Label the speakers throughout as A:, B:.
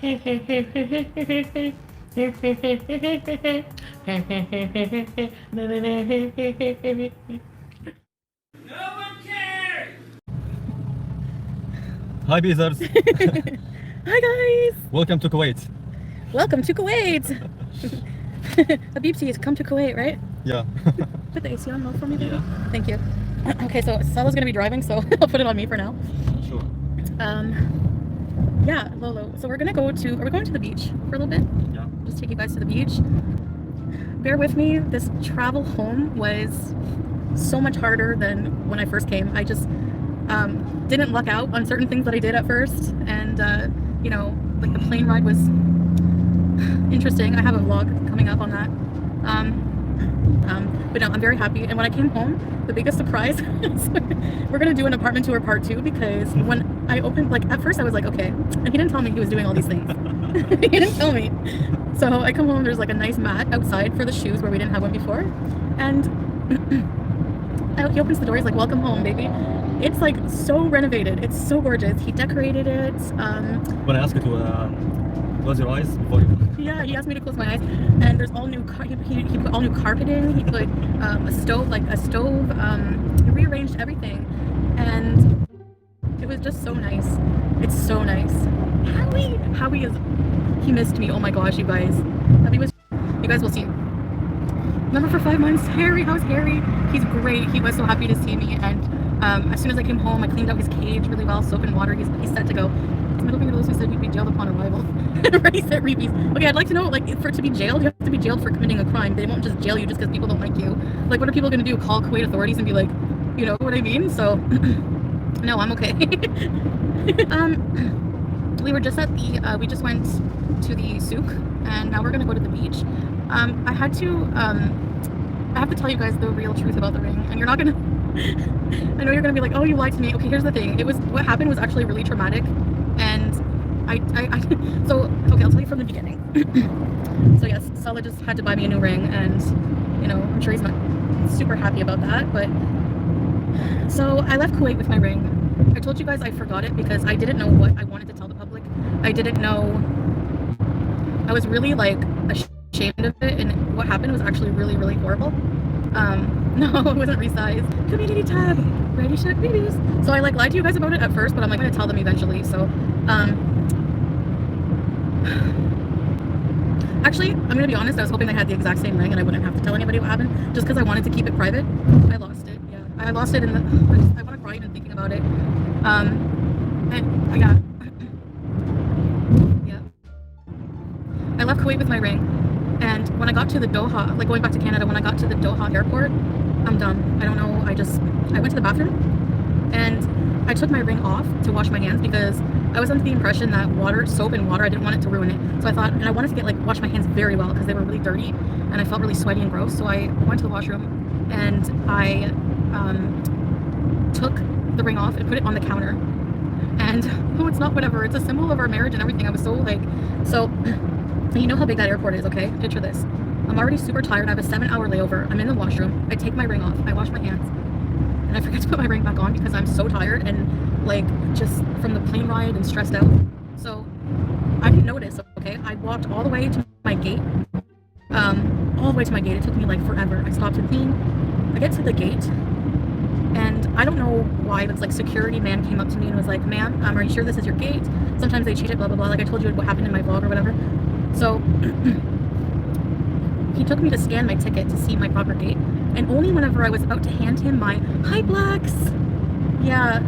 A: Hi, Beezers.
B: Hi guys!
A: Welcome to Kuwait.
B: Welcome to Kuwait! Habibti, come to Kuwait, right?
A: Yeah.
B: Put the AC on low for me, baby.
A: Yeah.
B: Thank you. Okay, so Salah's gonna be driving, so I'll put it on me for now.
A: Sure.
B: Yeah, Lolo. So are we going to the beach for a little bit?
A: Yeah.
B: Just take you guys to the beach. Bear with me, this travel home was so much harder than when I first came. I just didn't luck out on certain things that I did at first, and you know, like the plane ride was interesting. I have a vlog coming up on that. But no, I'm very happy. And when I came home, the biggest surprise we're gonna do an apartment tour part 2, because when I opened, like at first I was like, okay, and he didn't tell me he was doing all these things. He didn't tell me. So I come home, there's like a nice mat outside for the shoes where we didn't have one before, and he opens the door, he's like, welcome home, baby. It's like so renovated, it's so gorgeous. He decorated it.
A: When I ask you to close your eyes before you...
B: Yeah, he asked me to close my eyes, and there's all new he put all new carpeting, he put a stove, he rearranged everything, and it was just so nice. It's so nice. Howie he missed me. Oh my gosh, you guys. You guys will see. Remember for 5 months, Harry, how's Harry? He's great. He was so happy to see me, and as soon as I came home, I cleaned out his cage really well, soap and water. He's set to go. Middle finger to those who said he'd be jailed upon arrival. Already said repeats. Okay, I'd like to know, like, for it to be jailed, you have to be jailed for committing a crime. They won't just jail you just because people don't like you. Like, what are people gonna do? Call Kuwait authorities and be like, you know what I mean? So, no, I'm okay. We were just at the, we just went to the souk, and now we're gonna go to the beach. I have to tell you guys the real truth about the ring, and you're not gonna, I know you're gonna be like, oh, you lied to me. Okay, here's the thing. What happened was actually really traumatic, and so, okay, I'll tell you from the beginning. So yes, Salah just had to buy me a new ring, and, you know, I'm sure he's not super happy about that, but, so I left Kuwait with my ring. I told you guys I forgot it because I didn't know what I wanted to tell the public. I didn't know, I was really, like, ashamed of it, and what happened was actually really, really horrible. No, it wasn't resize. Community tab, ready check babies. So I like lied to you guys about it at first, but I'm like gonna tell them eventually. So, actually, I'm gonna be honest. I was hoping I had the exact same ring and I wouldn't have to tell anybody what happened, just because I wanted to keep it private. I lost it. Yeah, I lost it in the. I want to cry even thinking about it. And I got. Yeah. I left Kuwait with my ring. And when I got to the Doha, like going back to Canada, when I got to the Doha airport, I'm done. I don't know, I went to the bathroom and I took my ring off to wash my hands because I was under the impression that soap and water, I didn't want it to ruin it. So I thought, and I wanted to wash my hands very well because they were really dirty and I felt really sweaty and gross. So I went to the washroom and I took the ring off and put it on the counter. And, oh, it's not whatever, it's a symbol of our marriage and everything. I was so like, so... You know how big that airport is, okay? Picture this. I'm already super tired. I have a 7-hour layover. I'm in the washroom. I take my ring off. I wash my hands. And I forget to put my ring back on because I'm so tired and, like, just from the plane ride and stressed out. So, I didn't notice, okay? I walked all the way to my gate. All the way to my gate. It took me, like, forever. I stopped to clean. I get to the gate. And I don't know why, but it's like security man came up to me and was like, ma'am, are you sure this is your gate? Sometimes they change it, blah, blah, blah. Like I told you what happened in my vlog or whatever. So he took me to scan my ticket to see my proper gate, and only whenever I was about to hand him my hi blacks, yeah,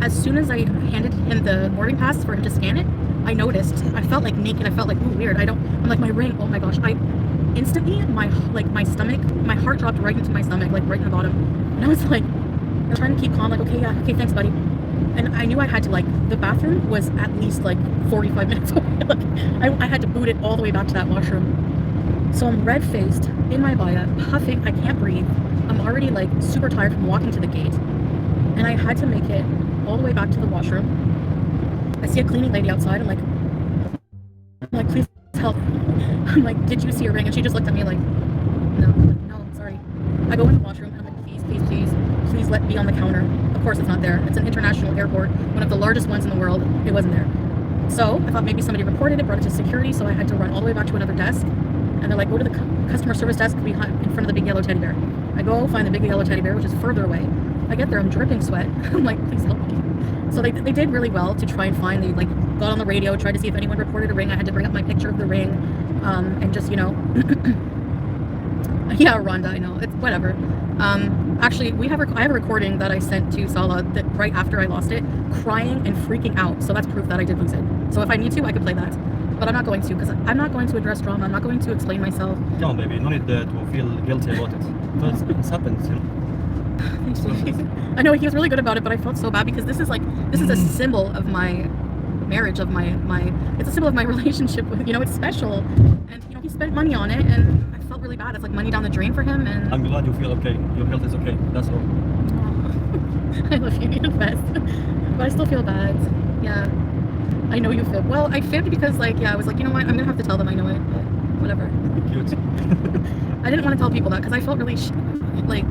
B: as soon as I handed him the boarding pass for him to scan it, I noticed, I felt like naked, I felt like, ooh, weird, I'm like, my ring, oh my gosh, I instantly, my stomach, my heart dropped right into my stomach, like right in the bottom, and I was like, I was trying to keep calm, like, okay, yeah, okay, thanks buddy. And I knew I had to, like, the bathroom was at least, like, 45 minutes away. Like, I had to boot it all the way back to that washroom. So I'm red-faced, in my baya, puffing, I can't breathe. I'm already, like, super tired from walking to the gate. And I had to make it all the way back to the washroom. I see a cleaning lady outside. I'm like, please help. I'm like, did you see a ring? And she just looked at me like, no, I'm sorry. I go in the washroom, and I'm like, please let me on the counter. Of course it's not there. It's an international airport, one of the largest ones in the world. It wasn't there. So I thought maybe somebody reported it, brought it to security, so I had to run all the way back to another desk. And they're like, go to the customer service desk behind, in front of the big yellow teddy bear. I go find the big yellow teddy bear, which is further away. I get there, I'm dripping sweat. I'm like, please help me. So they did really well to try and find, they like got on the radio, tried to see if anyone reported a ring. I had to bring up my picture of the ring, and just, you know, yeah, Rhonda, I know, it's whatever. Actually, I have a recording that I sent to Salah that right after I lost it, crying and freaking out. So that's proof that I did lose it. So if I need to, I could play that. But I'm not going to, because I'm not going to address drama. I'm not going to explain myself.
A: Come on, baby. No need to feel guilty about it. Because it happens, you know.
B: I know he was really good about it, but I felt so bad because this is a symbol of my marriage, of my it's a symbol of my relationship with, you know, it's special. And, you know, he spent money on it, and I felt really bad. It's like money down the drain for him, and
A: I'm glad you feel okay. Your health is okay. That's all.
B: I love you, you're the best. But I still feel bad. Yeah. I know you fibbed. Well, I fibbed because, like, yeah, I was like, you know what, I'm gonna have to tell them I know it, but whatever.
A: Cute.
B: I didn't want to tell people that because I felt really, like,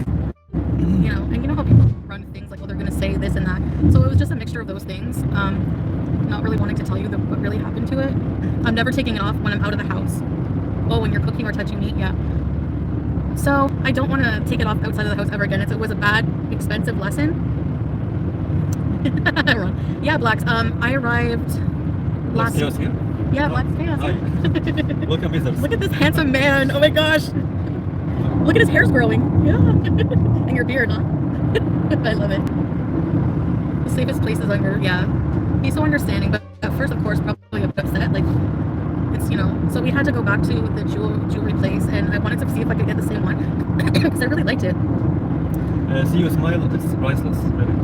B: you know, and you know how people run things, like, oh, they're gonna say this and that. So it was just a mixture of those things. Not really wanting to tell you what really happened to it. I'm never taking it off when I'm out of the house. Oh, when you're cooking or touching meat, yeah. So I don't want to take it off outside of the house ever again. It was a bad, expensive lesson. Yeah, Blacks. I arrived last.
A: Chaos here?
B: Yeah,
A: Oh.
B: Blacks Chaos.
A: Hi. Welcome, visitors.
B: Look at this handsome man. Oh my gosh. Look at his hair's growing. Yeah. And your beard, huh? I love it. The safest place is under. Yeah. He's so understanding, but at first, of course, probably a bit upset. Like, it's, you know. So we had to go back to the jewelry place, and I wanted to see if I could get the same one because I really liked it.
A: See you smile. It's priceless. Really.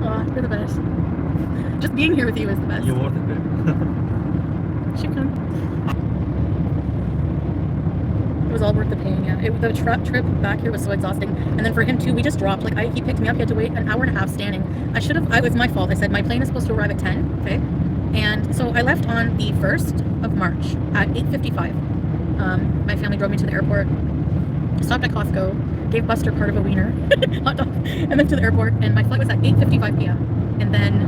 B: Aw, you're the best. Just being here with you is the best.
A: You're worth it, baby.
B: Shukran. It was all worth the pain, yeah. The trip back here was so exhausting. And then for him too, we just dropped. Like, he picked me up, he had to wait an hour and a half standing. It was my fault. I said, my plane is supposed to arrive at 10, okay? And so I left on the 1st of March at 8:55. My family drove me to the airport, stopped at Costco, gave Buster part of a wiener, hot dog, and then to the airport. And my flight was at 8:55 p.m. And then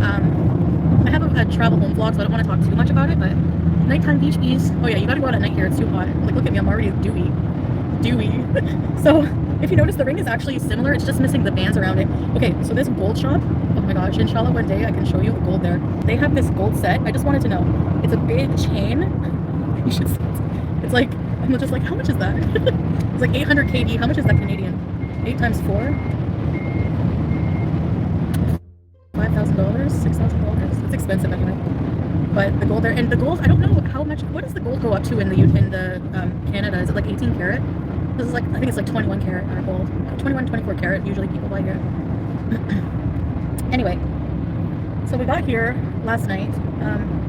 B: I have a travel home vlog, so I don't want to talk too much about it, but nighttime beach ease. Oh yeah, you gotta go out at night here. It's too hot. Like, look at me, I'm already dewy. So if you notice, the ring is actually similar. It's just missing the bands around it. Okay, so this gold shop, oh my gosh, inshallah one day I can show you the gold there. They have this gold set. I just wanted to know. It's a big chain. You should see it. It's like, I'm just like, how much is that? It's like 800 KD. How much is that Canadian? 8 times 4? $5,000? $6,000? It's expensive anyway. But the gold there, and the gold, I don't know how much. What does the gold go up to in the Canada? Is it like 18 karat? This is like, I think it's like 21 karat or gold. 21, 24 karat. Usually people buy here. Anyway, so we got here last night.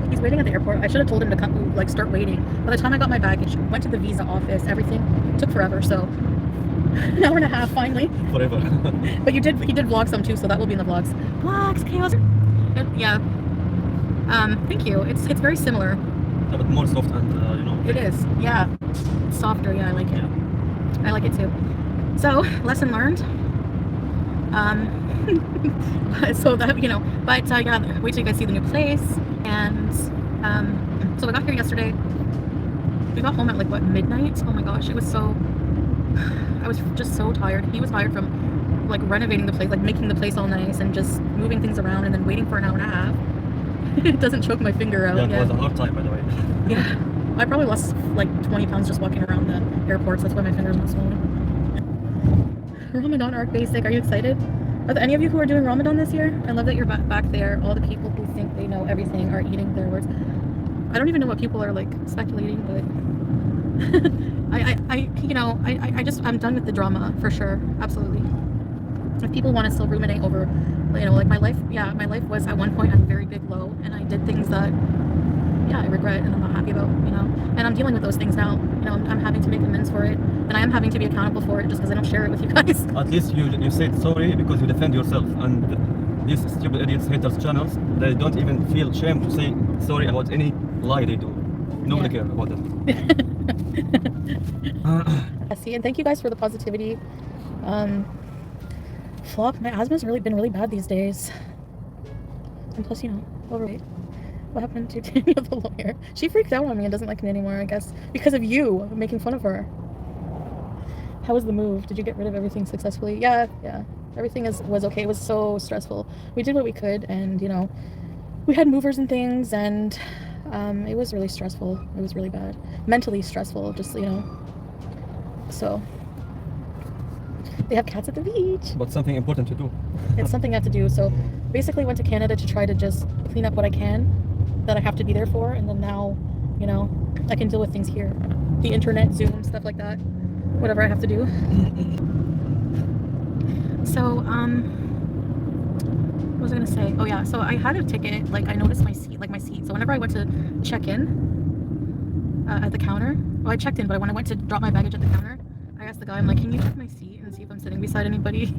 B: He's waiting at the airport. I should have told him to come, like, start waiting. By the time I got my baggage, went to the visa office, everything took forever. So an hour and a half finally.
A: Forever.
B: But he did vlog some too, so that will be in the vlogs. Vlogs, chaos. Yeah. Thank you. It's very similar.
A: Yeah, but more soft and you know.
B: It is. Yeah. It's softer. Yeah, I like it.
A: Yeah.
B: I like it too. So, lesson learned. So that, you know, but yeah, wait till you guys see the new place. And so we got here yesterday. We got home at like what, midnight? Oh my gosh, it was so. I was just so tired. He was tired from like renovating the place, like making the place all nice and just moving things around and then waiting for an hour and a half. It doesn't choke my finger out.
A: Yeah, it was a hard time, by the way.
B: Yeah, I probably lost like 20 pounds just walking around the airports. That's why my finger's not swollen. Ramadan Arc Basic, are you excited? Are there any of you who are doing Ramadan this year? I love that you're back there. All the people who think they know everything are eating their words. I don't even know what people are like speculating, but I'm done with the drama for sure. Absolutely. If people want to still ruminate over, you know, like my life was at one point at a very big low, and I did things that, yeah, I regret and I'm not happy about, you know, and I'm dealing with those things now. You know, I'm having to make amends for it, and I am having to be accountable for it just because I don't share it with you guys.
A: At least you said sorry because you defend yourself, and these stupid idiots, haters channels, they don't even feel shame to say sorry about any lie they do. Nobody care about them.
B: See, and thank you guys for the positivity. Flop, my asthma's been really bad these days. And plus, overweight. What happened to Daniel the lawyer? She freaked out on me and doesn't like me anymore, I guess, because of you making fun of her. How was the move? Did you get rid of everything successfully? Yeah. Everything was okay. It was so stressful. We did what we could, and we had movers and things, and it was really stressful. It was really bad, mentally stressful. Just so they have cats at the beach.
A: But something important to do.
B: It's something I have to do. So basically, went to Canada to try to just clean up what I can that I have to be there for, and then now, I can deal with things here, the internet, Zoom, stuff like that, whatever I have to do. So what was I gonna say? Oh yeah, so I had a ticket. Like I noticed my seat. So whenever I went to check in at the counter, well, I checked in, but when I went to drop my baggage at the counter, I asked the guy, I'm like, can you check my seat and see if I'm sitting beside anybody?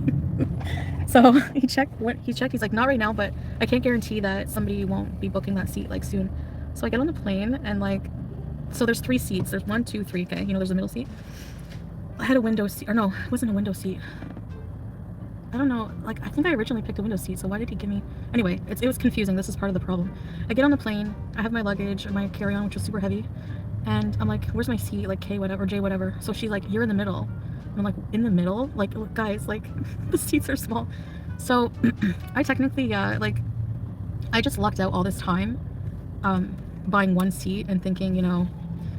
B: So he checked. He's like, not right now, but I can't guarantee that somebody won't be booking that seat like soon. So I get on the plane and so there's 3 seats. There's 1, 2, 3. Okay, there's a middle seat. I had a window seat, or no, it wasn't a window seat. I don't know, I think I originally picked a window seat, so why did he give me... Anyway, it was confusing. This is part of the problem. I get on the plane, I have my luggage, my carry-on, which was super heavy, and I'm like, where's my seat? Like, K whatever, J whatever. So she's like, you're in the middle. And I'm like, in the middle? Like, guys, the seats are small. So, I technically, I just lucked out all this time, buying 1 seat and thinking,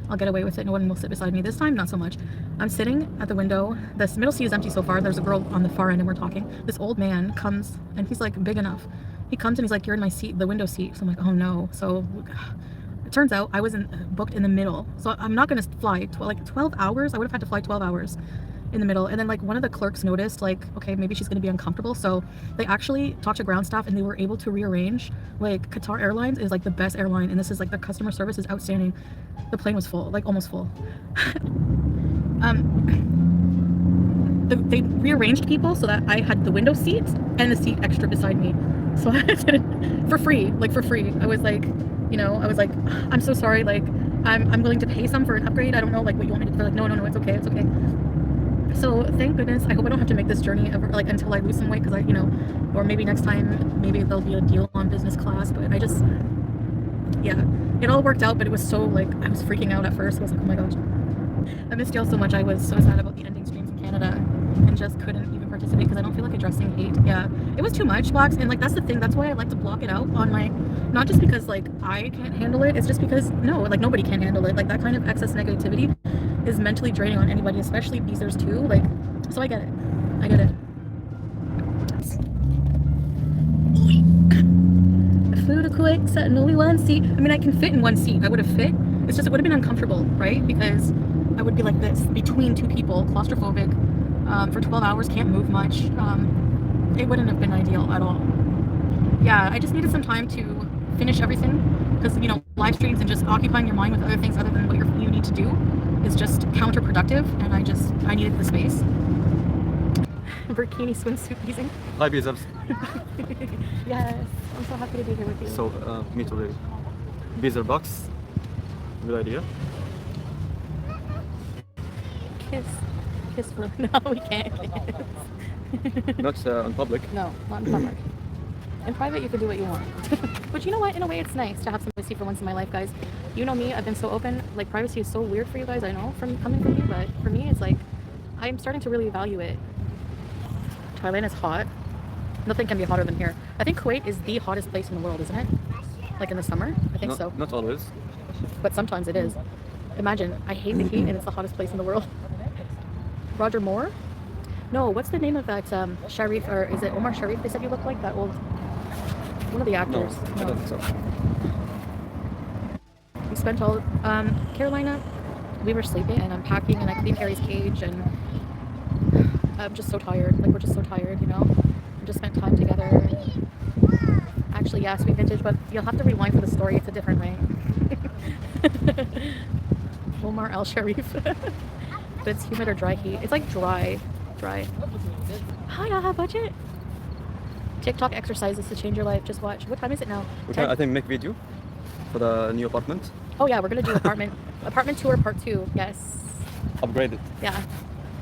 B: I'll get away with it, no one will sit beside me. This time, not so much. I'm sitting at the window. This middle seat is empty so far. There's a girl on the far end and we're talking. This old man comes and he's big enough. He comes and he's like, you're in my seat, the window seat. So I'm like, oh no. So it turns out I wasn't booked in the middle. So I'm not going to fly 12 hours. I would have had to fly 12 hours in the middle. And then one of the clerks noticed okay, maybe she's going to be uncomfortable. So they actually talked to ground staff and they were able to rearrange. Qatar Airlines is the best airline. And this is the customer service is outstanding. The plane was full, almost full. They rearranged people so that I had the window seat and the seat extra beside me. So I did it for free, for free. I was I was like, I'm so sorry, I'm willing to pay some for an upgrade. I don't know what you want me to do. They're like, no, it's okay, it's okay. So thank goodness. I hope I don't have to make this journey ever, until I lose some weight, because or maybe next time, maybe there'll be a deal on business class. But yeah, it all worked out. But it was so I was freaking out at first. I was like, oh my gosh, I missed y'all so much. I was so sad about the ending streams in Canada and just couldn't even participate because I don't feel like addressing hate. Yeah, it was too much, blocks, and that's the thing. That's why I like to block it out on my, not just because I can't handle it. It's just because nobody can handle it. That kind of excess negativity is mentally draining on anybody, especially Beezers too. So I get it. I flew to Kuwait, sat in only 1 seat. I mean, I can fit in 1 seat. I would have fit. It's just it would have been uncomfortable, right? Because I would be like this between 2 people, claustrophobic, for 12 hours, can't move much. It wouldn't have been ideal at all. Yeah, I just needed some time to finish everything because live streams and just occupying your mind with other things other than what you need to do is just counterproductive, and I needed the space. Bikini swimsuit using.
A: Hi, Beezers.
B: Yes, I'm so happy to be here with you.
A: So, me too, really. Beezer box. Good idea.
B: Kiss for no, we can't kiss.
A: Not in public.
B: No, not in public. In private, you can do what you want. But you know what? In a way, it's nice to have some privacy for once in my life, guys. You know me, I've been so open. Privacy is so weird for you guys, I know, coming from you, but for me, it's I'm starting to really value it. Thailand is hot. Nothing can be hotter than here. I think Kuwait is the hottest place in the world, isn't it? In the summer? I think so.
A: Not always.
B: But sometimes it is. Imagine, I hate the heat and it's the hottest place in the world. Roger Moore? No, what's the name of that Sharif, or is it Omar Sharif they said you look like? That old... One of the actors.
A: No, I don't think so.
B: We spent all... Carolina, we were sleeping and I'm packing and I cleaned Harry's cage and... I'm just so tired. We're just so tired, We just spent time together. Actually, yes, we vintage, but you'll have to rewind for the story. It's a different way. Omar Al Sharif. But it's humid or dry heat. It's dry. Hi, budget. TikTok exercises to change your life. Just watch. What time is it now?
A: We can, I think, make video for the new apartment.
B: Oh yeah, we're gonna do apartment tour part 2. Yes.
A: Upgraded.
B: Yeah.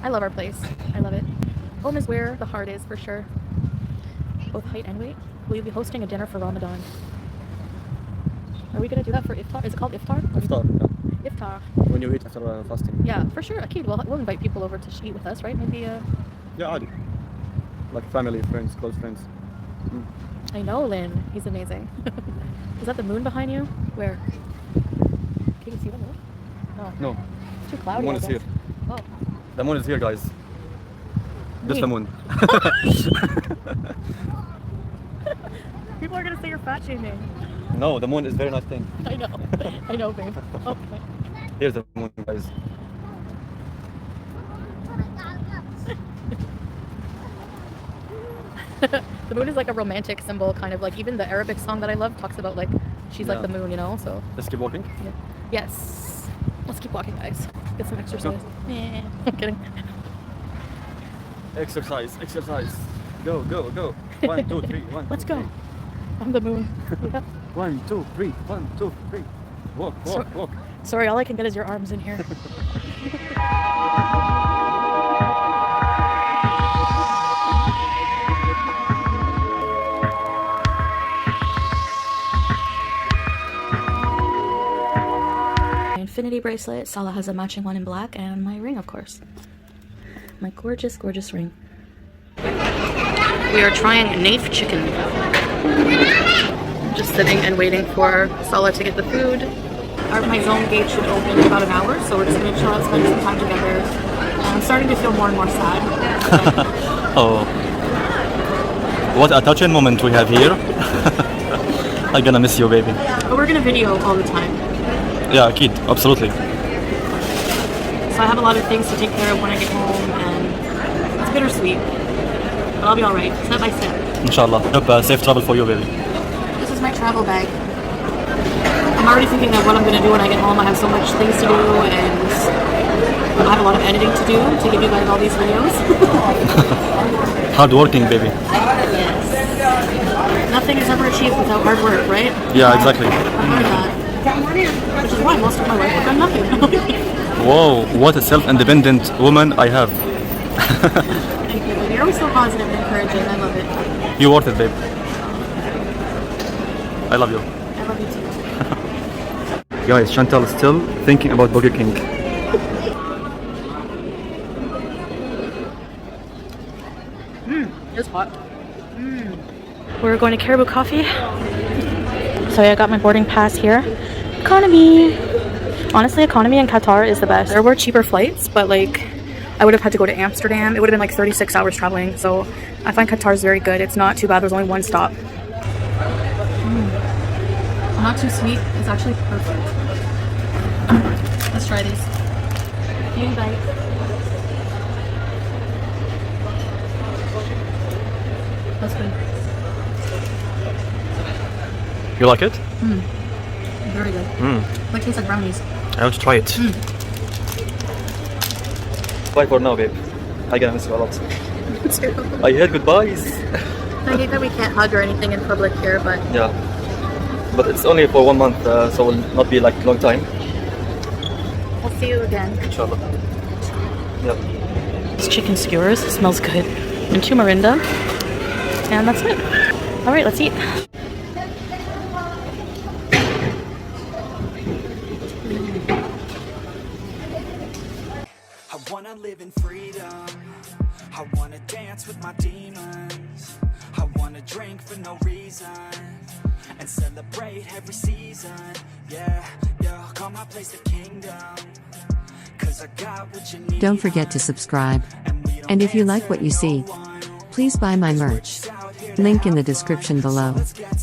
B: I love our place. I love it. Home is where the heart is, for sure. Both height and weight. We'll be hosting a dinner for Ramadan. Are we gonna do that for iftar? Is it called iftar?
A: Iftar. Yeah.
B: Iftar.
A: When you eat after fasting.
B: Yeah, for sure. Akid, we'll invite people over to eat with us, right? Maybe.
A: Yeah, عادي. Like family, friends, close friends.
B: I know Lynn. He's amazing. Is that the moon behind you? Where? Can you see the moon? No.
A: No.
B: It's too cloudy.
A: The moon
B: I
A: is
B: guess.
A: here.
B: Oh.
A: The moon is here, guys. This the moon.
B: People are gonna say you're fat shaming.
A: No, the moon is very nice thing.
B: I know. I know, babe. Okay.
A: Here's the moon, guys.
B: The moon is like a romantic symbol, kind of like even the Arabic song that I love talks about like she's like the moon, you know. So
A: let's keep walking.
B: Yeah. Yes. Let's keep walking, guys. Get some exercise. Yeah. I'm kidding.
A: Exercise, exercise. Go, go, go. 1, 2, 3. 1,
B: Let's
A: 2,
B: go.
A: 3.
B: I'm the moon. Yeah.
A: 1, 2, 3. 1, 2, 3. Walk, walk, walk.
B: Sorry, all I can get is your arms in here. Infinity bracelet. Salah has a matching one in black, and my ring, of course. My gorgeous, gorgeous ring. We are trying nafe chicken. Just sitting and waiting for Salah to get the food. My zone gate should open in about an hour, so we're just gonna chill out, spend some time together. And I'm starting to feel more and more sad.
A: Oh, what a touching moment we have here. I'm gonna miss you, baby.
B: But we're gonna video all the time.
A: Yeah, kid, absolutely.
B: So I have a lot of things to take care of when I get home, and it's bittersweet. But I'll be alright, step by step.
A: Inshallah. Hope safe travel for you, baby.
B: This is my travel bag. I'm already thinking of what I'm going to do when I get home. I have so much things to do, and I have a lot of editing to do to give you guys all these videos.
A: Hard working, baby.
B: Yes. Nothing is ever achieved without hard work, right?
A: Yeah, exactly.
B: I've learned that. Which is why most of my life I've done nothing.
A: Whoa, what a self-independent woman I have.
B: Thank you. You're always so positive and encouraging. I love it.
A: You're worth it, babe. I love you.
B: I love you too.
A: Guys, Chantal is still thinking about Burger King.
B: It's hot. We're going to Caribou Coffee. So I got my boarding pass here. Economy. Honestly, economy in Qatar is the best. There were cheaper flights, but like I would have had to go to Amsterdam. It would have been like 36 hours traveling. So I find Qatar is very good. It's not too bad. There's only one stop. Not too sweet. It's actually perfect. Let's try these. Beauty bite. That's good.
A: You like it?
B: Very good. Like tastes like brownies.
A: I want to try it. Bye for now, babe. I gotta miss you a lot. I heard goodbyes.
B: I hate that we can't hug or anything in public here, but
A: Yeah. But it's only for 1 month, so it will not be like a long time.
B: we'll see you again.
A: Inshallah. Yep.
B: It's chicken skewers. It smells good. And 2 Mirinda. And that's it. All right, let's eat.
C: I wanna live in freedom. I wanna dance with my demons. I wanna drink for no reason and celebrate every season. Yeah, yeah, call my place the kingdom. 'Cause I got what you need.
D: Don't forget to subscribe. And if you like what you see, please buy my merch. Link in the description below.
C: Let's get